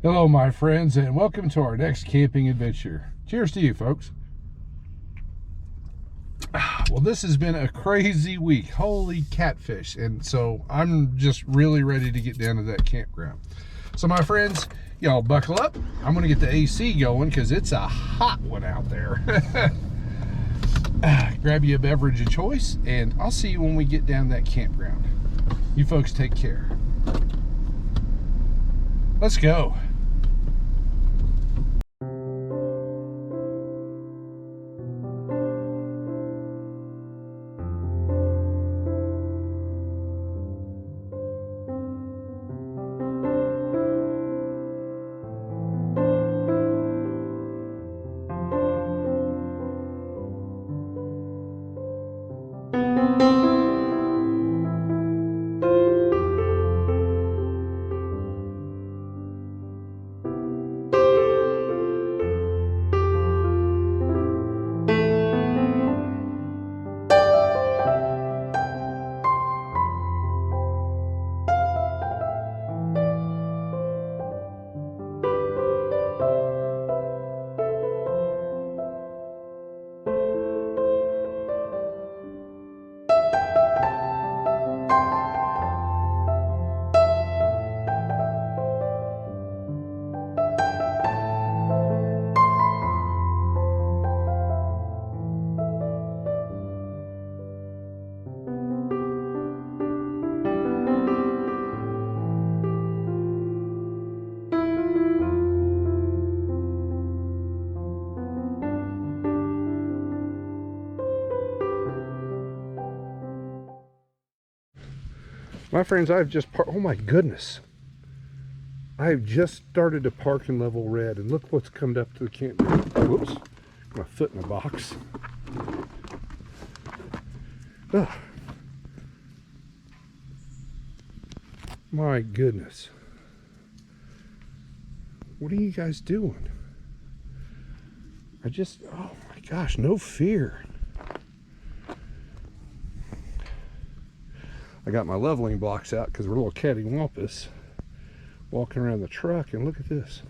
Hello, my friends, and welcome to our next camping adventure. Cheers to you, folks. Well, this has been a crazy week. Holy catfish. And so I'm just really ready to get down to that campground. So my friends, y'all buckle up. I'm going to get the AC going because it's a hot one out there. Grab you a beverage of choice, and I'll see you when we get down that campground. You folks take care. Let's go. My friends, I've just parked. Oh my goodness. I've just started to park in level red, and look what's come up to the campground. Whoops. My foot in the box. Ugh. My goodness. What are you guys doing? Oh my gosh, no fear. I got my leveling blocks out because we're a little cattywampus walking around the truck, and look at this.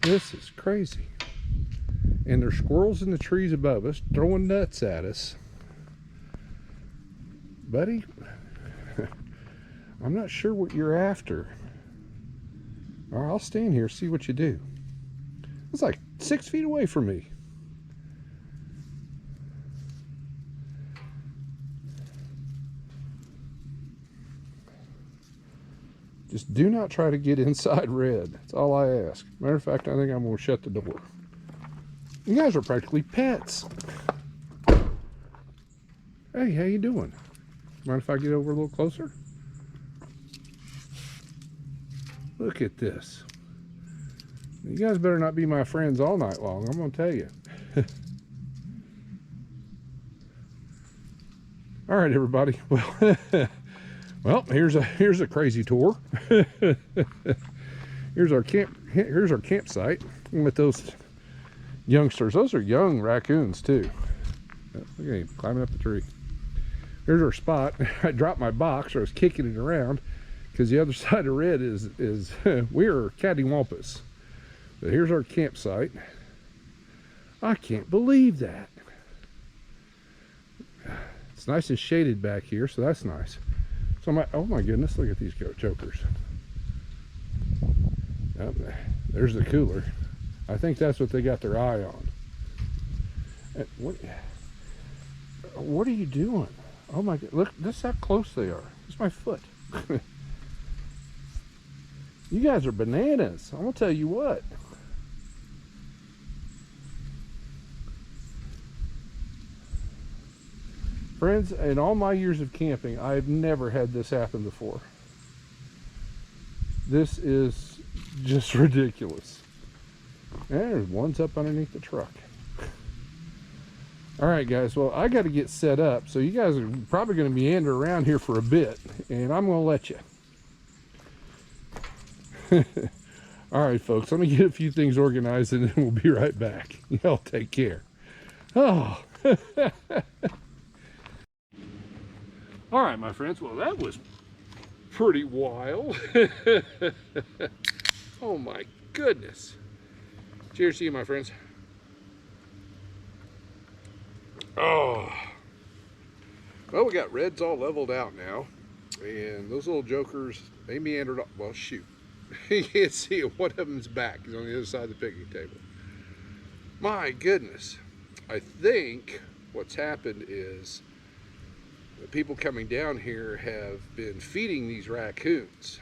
This is crazy. And there's squirrels in the trees above us throwing nuts at us. Buddy, I'm not sure what you're after. All right, I'll stand here, see what you do. It's like 6 feet away from me. Just do not try to get inside red. That's all I ask. Matter of fact, I think I'm going to shut the door. You guys are practically pets. Hey, how you doing? Mind if I get over a little closer? Look at this. You guys better not be my friends all night long, I'm going to tell you. All right, everybody. Well, here's a crazy tour. Here's our campsite with those youngsters. Those are young raccoons too. Look at him climbing up the tree. Here's our spot. I dropped my box, or I was kicking it around, because the other side of red is we're cattywampus. But here's our campsite. I can't believe that. It's nice and shaded back here, so that's nice. So oh my goodness, look at these chokers. Oh, there's the cooler. I think that's what they got their eye on. What are you doing? Oh my God, look, this is how close they are. It's my foot. You guys are bananas. I'm gonna tell you what. Friends, in all my years of camping, I've never had this happen before. This is just ridiculous. And there's one's up underneath the truck. All right, guys, well, I got to get set up, so you guys are probably going to meander around here for a bit, and I'm going to let you. All right, folks, let me get a few things organized, and then we'll be right back. Y'all take care. Oh. All right, my friends. Well, that was pretty wild. Oh my goodness. Cheers to you, my friends. Oh. Well, we got reds all leveled out now. And those little jokers, they meandered up. Well, shoot. You can't see it. One of them's back. He's on the other side of the picnic table. My goodness. I think what's happened is the people coming down here have been feeding these raccoons.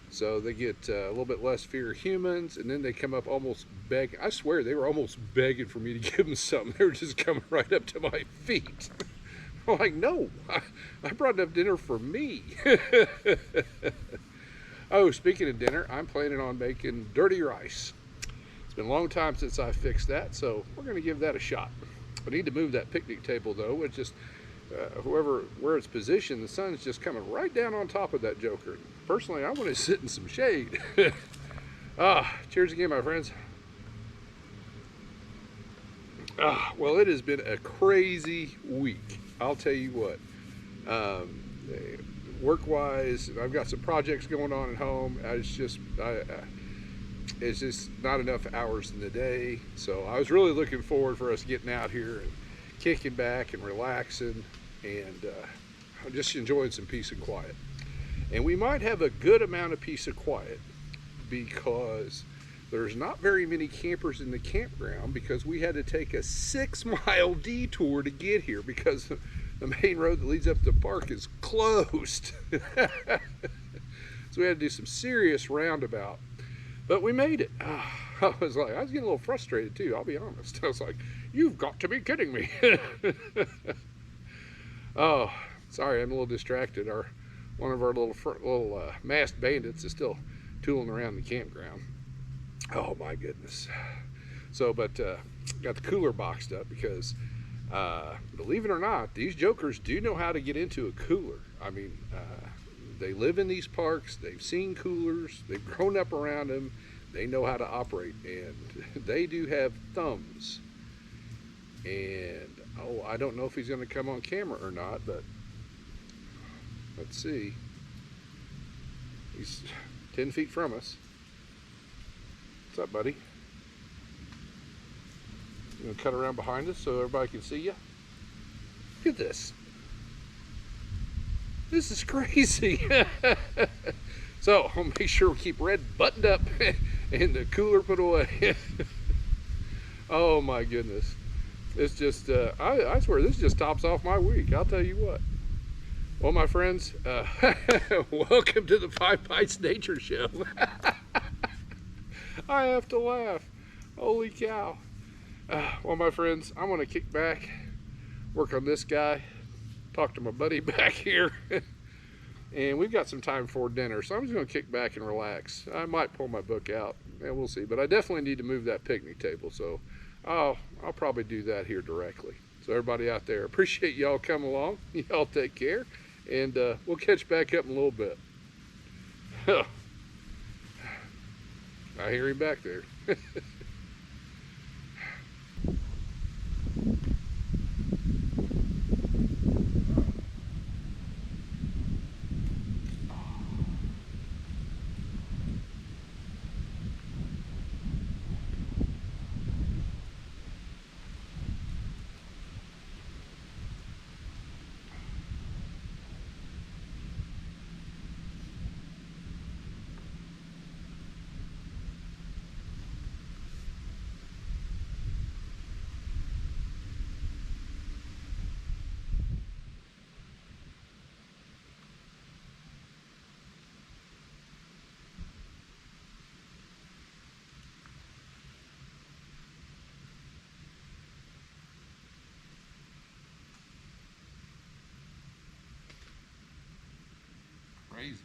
So they get a little bit less fear of humans, and then they come up almost begging. I swear they were almost begging for me to give them something. They were just coming right up to my feet. I'm like, no, I brought enough dinner for me. Oh, speaking of dinner, I'm planning on making dirty rice. It's been a long time since I fixed that, so we're going to give that a shot. I need to move that picnic table, though. It's just, where it's positioned, the sun's just coming right down on top of that joker. Personally, I want to sit in some shade. Cheers again, my friends. Well, it has been a crazy week. I'll tell you what. Work-wise, I've got some projects going on at home. It's just not enough hours in the day. So I was really looking forward for us getting out here and kicking back and relaxing and just enjoying some peace and quiet. And we might have a good amount of peace and quiet because there's not very many campers in the campground because we had to take a 6-mile detour to get here because the main road that leads up to the park is closed. So we had to do some serious roundabout. But we made it. I was getting a little frustrated too, I'll be honest. I was like, you've got to be kidding me. Oh, sorry, I'm a little distracted. One of our little masked bandits is still tooling around the campground. Oh my goodness. So, but got the cooler boxed up because believe it or not, these jokers do know how to get into a cooler. I mean, they live in these parks, they've seen coolers, they've grown up around them, they know how to operate, and they do have thumbs. And I don't know if he's going to come on camera or not, but let's see. He's 10 feet from us. What's up, buddy? You gonna cut around behind us so everybody can see you? Look at this. This is crazy. So I'll make sure we keep Red buttoned up and the cooler put away. Oh my goodness. It's just, I swear this just tops off my week. I'll tell you what. Well, my friends, welcome to the Five Bites Nature Show. I have to laugh. Holy cow. Well, my friends, I'm going to kick back, work on this guy, talk to my buddy back here, and we've got some time for dinner, so I'm just going to kick back and relax. I might pull my book out, and we'll see, but I definitely need to move that picnic table, so I'll probably do that here directly. So everybody out there, appreciate y'all coming along. Y'all take care, and we'll catch back up in a little bit. I hear him back there. Crazy.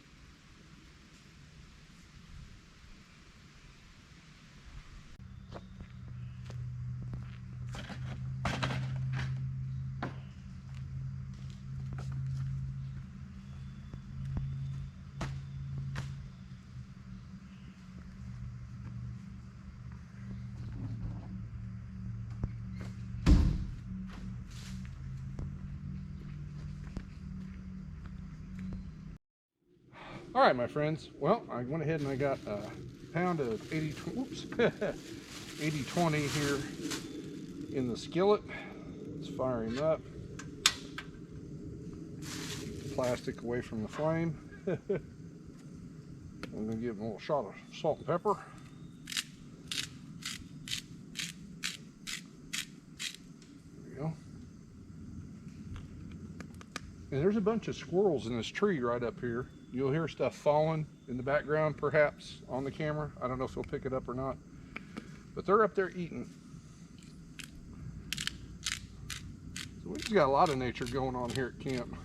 All right, my friends. Well, I went ahead and I got pound of 80-20 here in the skillet. Let's fire him up. Keep the plastic away from the flame. I'm going to give him a little shot of salt and pepper. There we go. And there's a bunch of squirrels in this tree right up here. You'll hear stuff falling in the background, perhaps, on the camera. I don't know if you'll pick it up or not. But they're up there eating. So we've got a lot of nature going on here at camp.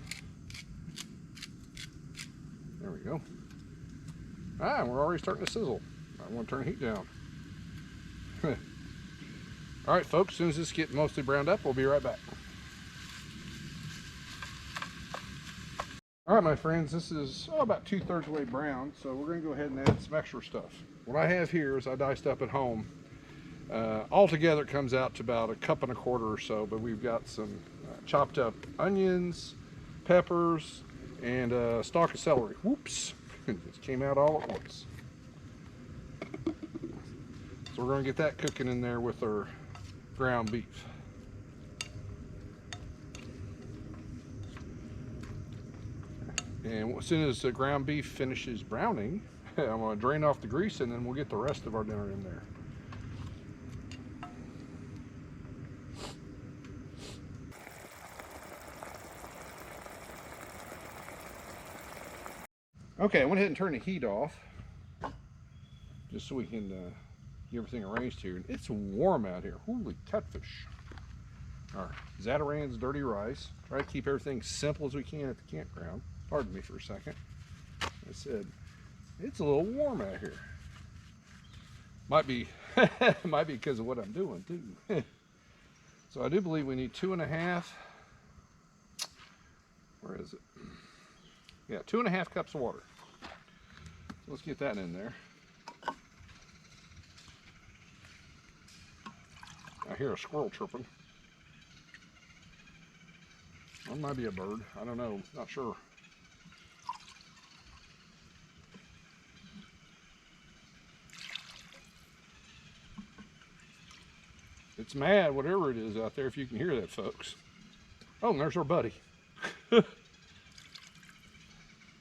There we go. Ah, we're already starting to sizzle. I want to turn the heat down. All right, folks, as soon as this gets mostly browned up, we'll be right back. All right, my friends, this is about 2/3 way brown, so we're going to go ahead and add some extra stuff. What I have here is I diced up at home. Altogether, it comes out to about 1.25 cups or so, but we've got some chopped up onions, peppers, and a stalk of celery. Whoops, it just came out all at once. So we're going to get that cooking in there with our ground beef. And as soon as the ground beef finishes browning, I'm going to drain off the grease and then we'll get the rest of our dinner in there. Okay, I went ahead and turned the heat off just so we can get everything arranged here. It's warm out here. Holy catfish. Our Zataran's dirty rice. Try to keep everything simple as we can at the campground. Pardon me for a second. I said, it's a little warm out here. Might be because of what I'm doing too. So I do believe we need 2.5. Where is it? Yeah, 2.5 cups of water. So let's get that in there. I hear a squirrel chirping. Or it might be a bird. I don't know. Not sure. It's mad, whatever it is out there, if you can hear that, folks. Oh, and there's our buddy.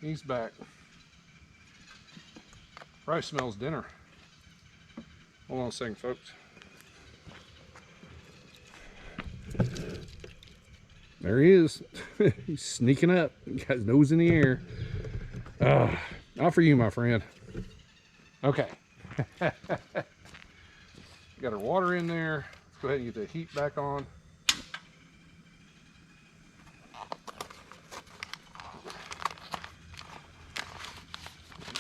He's back. Probably smells dinner. Hold on a second, folks. There he is. He's sneaking up. Got his nose in the air. Not for you, my friend. Okay. Got our water in there. Let's go ahead and get the heat back on.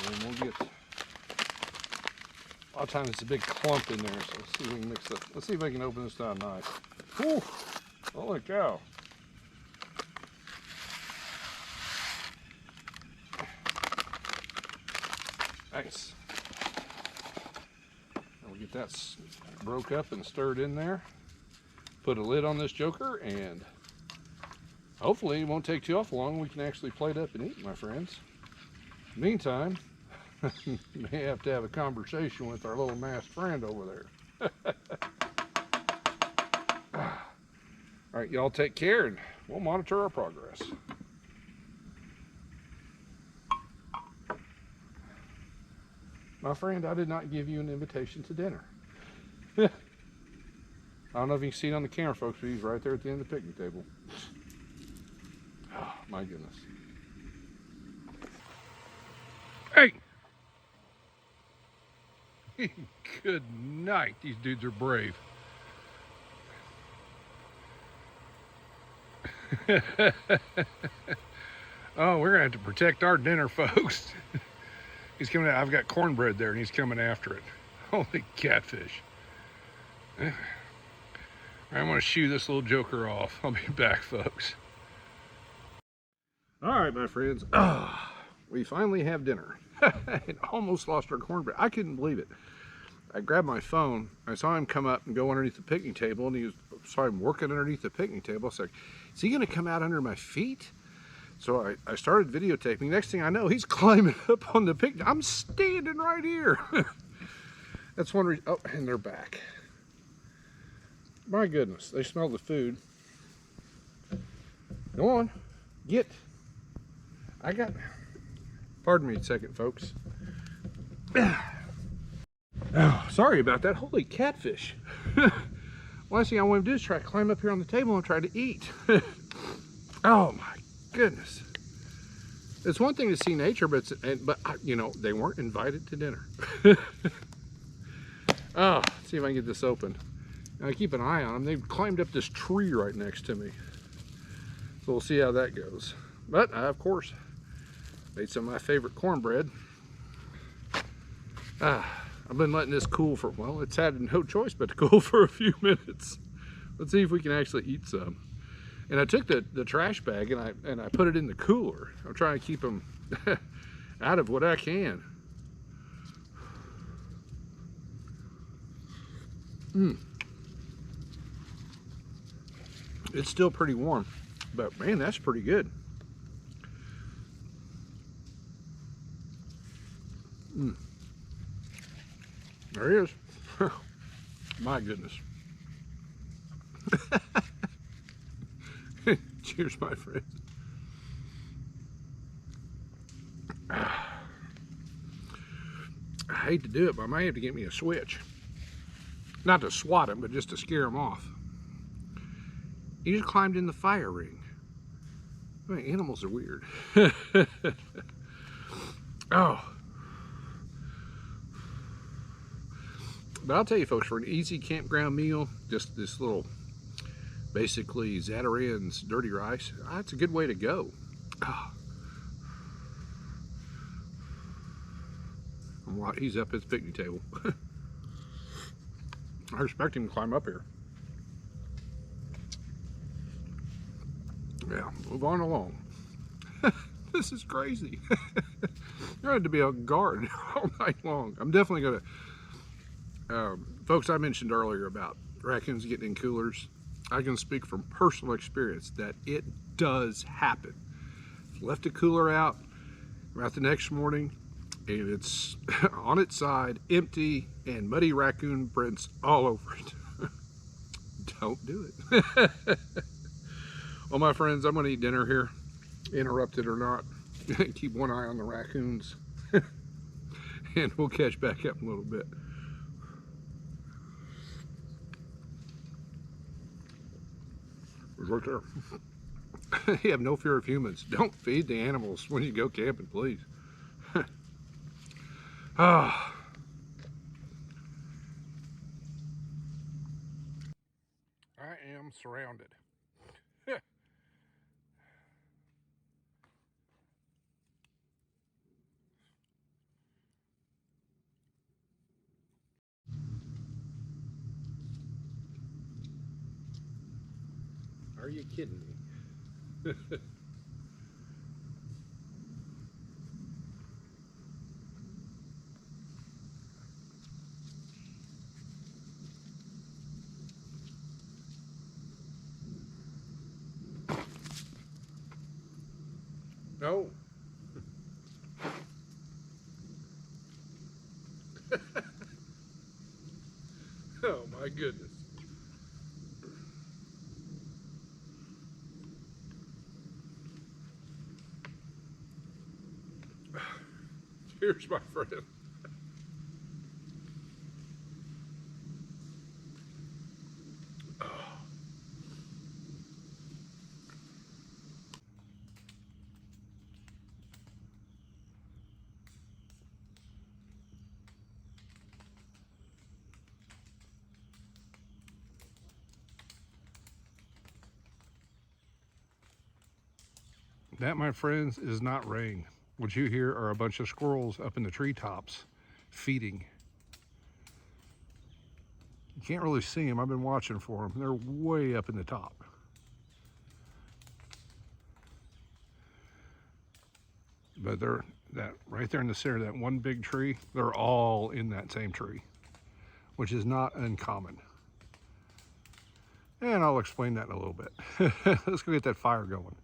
And we'll get, a lot of times it's a big clump in there, so let's see if we can mix it. Let's see if I can open this down nice. Whew, holy cow. Nice. And we'll get that broke up and stirred in there. Put a lid on this joker, and hopefully it won't take too awful long. We can actually plate up and eat, my friends. Meantime, may have to have a conversation with our little masked friend over there. All right, y'all take care, and we'll monitor our progress. My friend, I did not give you an invitation to dinner. I don't know if you can see it on the camera, folks, but he's right there at the end of the picnic table. Oh, my goodness. Hey! Good night. These dudes are brave. Oh, we're going to have to protect our dinner, folks. He's coming out. I've got cornbread there, and he's coming after it. Holy catfish. I'm going to shoo this little joker off. I'll be back, folks. All right, my friends. We finally have dinner. I almost lost our cornbread. I couldn't believe it. I grabbed my phone. I saw him come up and go underneath the picnic table, and saw him working underneath the picnic table. I was like, is he going to come out under my feet? So I started videotaping. Next thing I know, he's climbing up on the picnic. I'm standing right here. That's one reason. Oh, and they're back. My goodness, they smell the food. Go on, get. I got. Pardon me a second, folks. Oh, sorry about that. Holy catfish. Last thing I want to do is try to climb up here on the table and try to eat. Oh my goodness. It's one thing to see nature, but you know, they weren't invited to dinner. Oh, let's see if I can get this open. I keep an eye on them. They've climbed up this tree right next to me. So we'll see how that goes. But I, of course, made some of my favorite cornbread. I've been letting this cool for, well, it's had no choice but to cool for a few minutes. Let's see if we can actually eat some. And I took the trash bag and I put it in the cooler. I'm trying to keep them out of what I can. It's still pretty warm, but man, that's pretty good. There he is. My goodness. Cheers, my friend. I hate to do it, but I might have to get me a switch. Not to swat him, but just to scare him off. He just climbed in the fire ring. I mean, animals are weird. Oh. But I'll tell you folks, for an easy campground meal, just this little, basically Zatarain's dirty rice, that's a good way to go. Oh. He's up at his picnic table. I expect him to climb up here. Yeah, move on along. This is crazy. There had to be a guard all night long. I'm definitely going to, folks, I mentioned earlier about raccoons getting in coolers. I can speak from personal experience that it does happen. Left a cooler out the next morning, and it's on its side, empty, and muddy raccoon prints all over it. Don't do it. Well, my friends, I'm going to eat dinner here, interrupted or not. Keep one eye on the raccoons, and we'll catch back up in a little bit. It's right there. You have no fear of humans. Don't feed the animals when you go camping, please. Ah. I am surrounded. Are you kidding me? No. Oh my goodness. Cheers, my friend. That, my friends, is not rain. What you hear are a bunch of squirrels up in the treetops feeding. You can't really see them. I've been watching for them. They're way up in the top. But they're that right there in the center, that one big tree, they're all in that same tree, which is not uncommon. And I'll explain that in a little bit. Let's go get that fire going.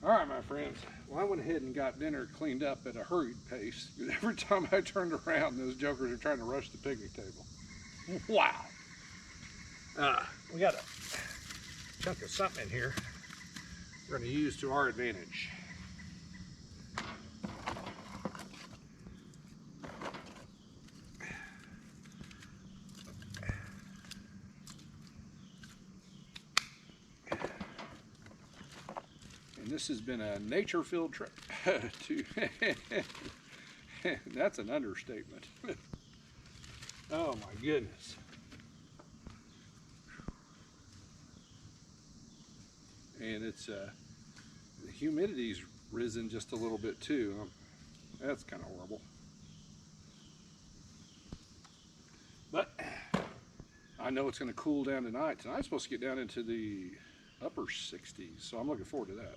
All right, my friends. Well, I went ahead and got dinner cleaned up at a hurried pace. Every time I turned around, those jokers are trying to rush the picnic table. Wow. We got a chunk of something in here we're going to use to our advantage. And this has been a nature-filled trip to that's an understatement. Oh my goodness. And it's the humidity's risen just a little bit too. That's kind of horrible. But I know it's going to cool down tonight. Tonight's supposed to get down into the upper 60s, so I'm looking forward to that.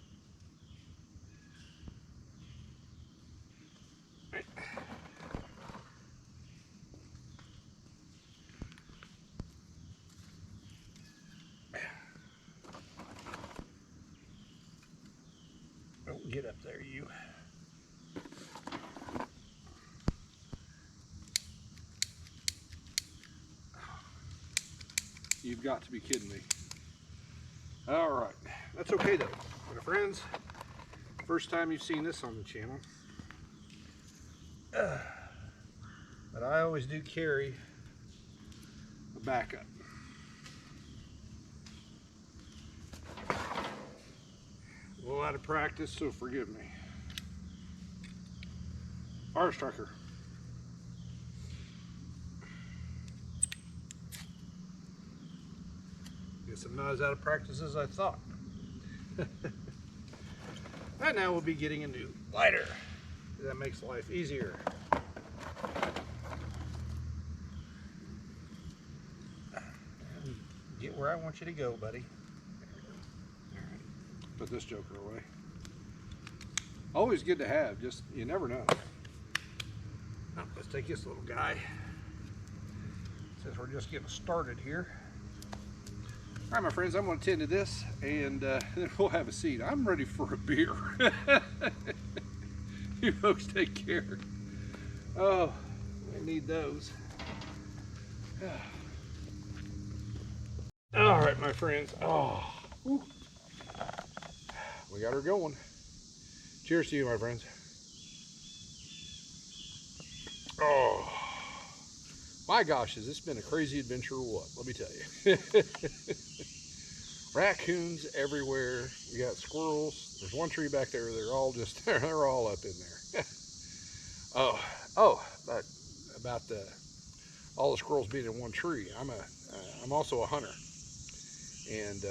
Don't get up there, you. You've got to be kidding me. All right, that's okay though, my friends. First time you've seen this on the channel. But I always do carry a backup. A little out of practice, so forgive me. Fire striker. Guess I'm not as out of practice as I thought. And now we'll be getting a new lighter. That makes life easier. Get where I want you to go, buddy. Put this joker away. Always good to have, just you never know. Oh, let's take this little guy. Since we're just getting started here. All right, my friends, I'm going to tend to this, and then we'll have a seat. I'm ready for a beer. You folks take care. Oh, we need those. All right, my friends. Oh, whew. We got her going. Cheers to you, my friends. Oh, my gosh, has this been a crazy adventure or what? Let me tell you. Raccoons everywhere. We got squirrels. There's one tree back there. They're all just, they're all up in there. But about all the squirrels being in one tree. I'm also a hunter. And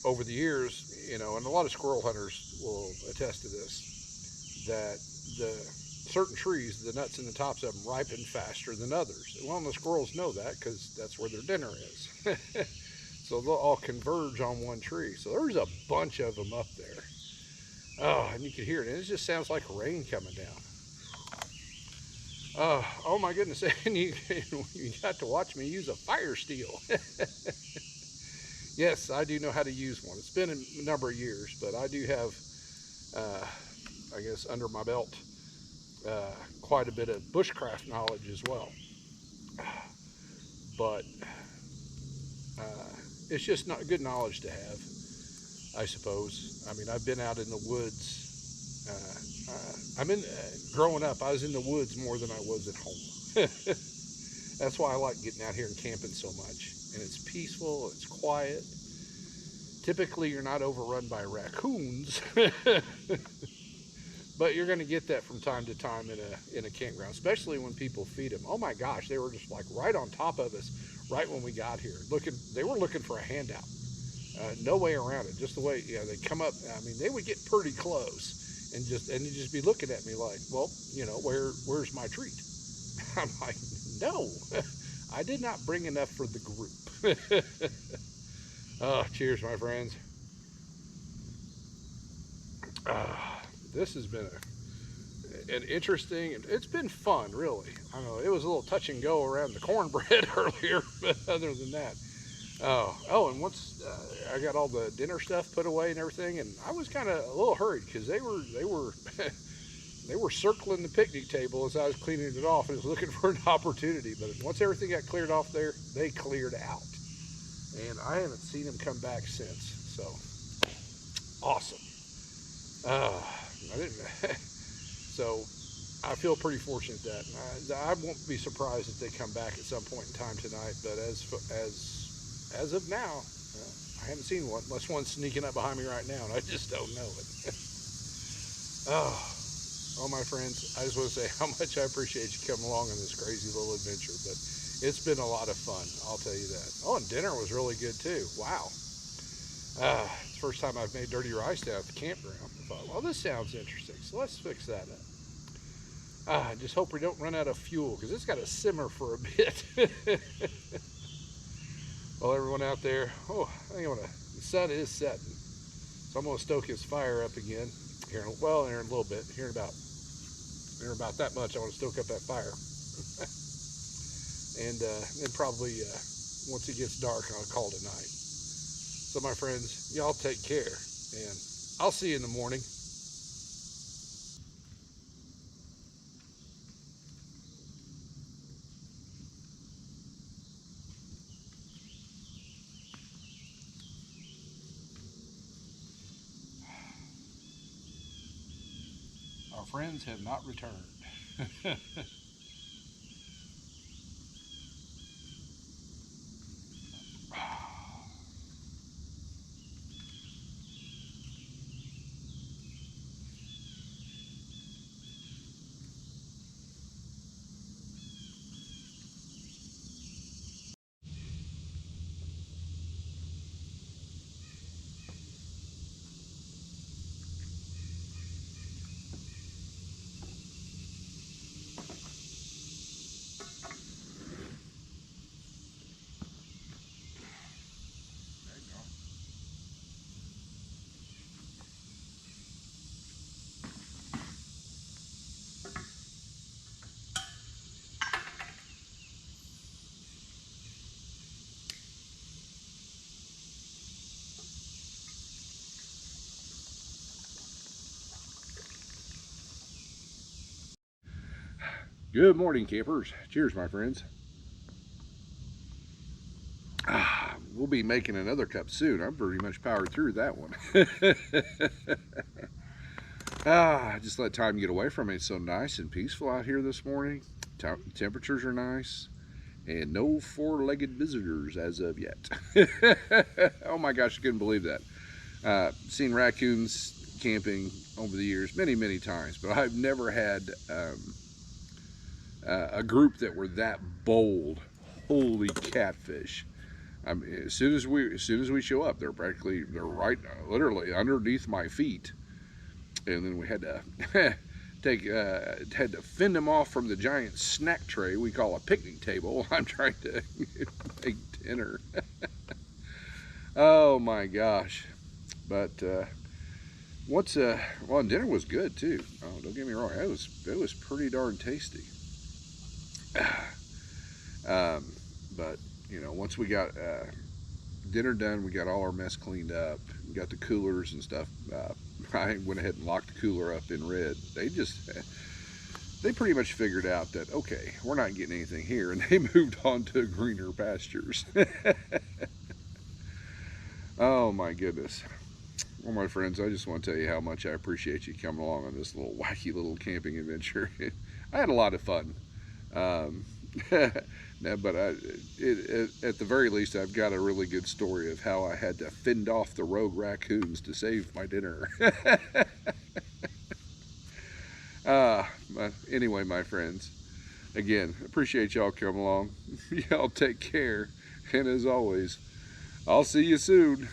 over the years, you know, and a lot of squirrel hunters will attest to this, that the certain trees, the nuts in the tops of them ripen faster than others. Well, and the squirrels know that because that's where their dinner is. So they'll all converge on one tree. So there's a bunch of them up there. Oh, and you can hear it. And it just sounds like rain coming down. Oh my goodness. And you got to watch me use a fire steel. Yes, I do know how to use one. It's been a number of years, but I do have, I guess, under my belt, quite a bit of bushcraft knowledge as well. But it's just not good knowledge to have, I suppose. I mean, I've been out in the woods. Growing up, I was in the woods more than I was at home. That's why I like getting out here and camping so much. And it's peaceful, it's quiet. Typically, you're not overrun by raccoons. But you're going to get that from time to time in a campground, especially when people feed them. Oh my gosh, they were just like right on top of us right when we got here. They were looking for a handout. No way around it. Just the way, you know, they come up. I mean, they would get pretty close and you'd just be looking at me like, well, you know, where's my treat? I'm like, no, I did not bring enough for the group. Oh, cheers, my friends. This has been an interesting, it's been fun, really. I don't know, it was a little touch and go around the cornbread earlier, but other than that, Oh, and once I got all the dinner stuff put away and everything, and I was kind of a little hurried because they were they were circling the picnic table as I was cleaning it off and was looking for an opportunity. But once everything got cleared off there, they cleared out, and I haven't seen them come back since. So awesome. I didn't. So I feel pretty fortunate that I won't be surprised if they come back at some point in time tonight. But as of now, I haven't seen one, unless one's sneaking up behind me right now, and I just don't know it. Oh, my friends, I just want to say how much I appreciate you coming along on this crazy little adventure. But it's been a lot of fun, I'll tell you that. Oh, and dinner was really good too. Wow. It's the first time I've made dirty rice down at the campground. I thought, well, this sounds interesting, so let's fix that up. I just hope we don't run out of fuel because it's got to simmer for a bit. Well, everyone out there, I think the sun is setting, so I'm going to stoke his fire up again here. In a little bit. Here in about that much, I want to stoke up that fire, and then probably once it gets dark, I'll call it a night. So, my friends, y'all take care, and I'll see you in the morning. Our friends have not returned. Good morning, campers. Cheers, my friends. We'll be making another cup soon. I'm pretty much powered through that one. Just let time get away from me. It's so nice and peaceful out here this morning. Temperatures are nice, and no four-legged visitors as of yet. Oh my gosh, I couldn't believe that. Seen raccoons camping over the years many times, but I've never had a group that were that bold. Holy catfish! I mean, as soon as we show up, they're right, literally underneath my feet, and then we had to had to fend them off from the giant snack tray we call a picnic table while I'm trying to make dinner. Oh my gosh! But dinner was good too. Oh, don't get me wrong, it was pretty darn tasty. But once we got dinner done, we got all our mess cleaned up, we got the coolers and stuff. I went ahead and locked the cooler up in red. They pretty much figured out that, okay, we're not getting anything here, and they moved on to greener pastures. Oh my goodness. Well, my friends, I just want to tell you how much I appreciate you coming along on this little wacky little camping adventure. I had a lot of fun. No, but at the very least, I've got a really good story of how I had to fend off the rogue raccoons to save my dinner. But anyway, my friends, again, appreciate y'all coming along. Y'all take care, and as always, I'll see you soon.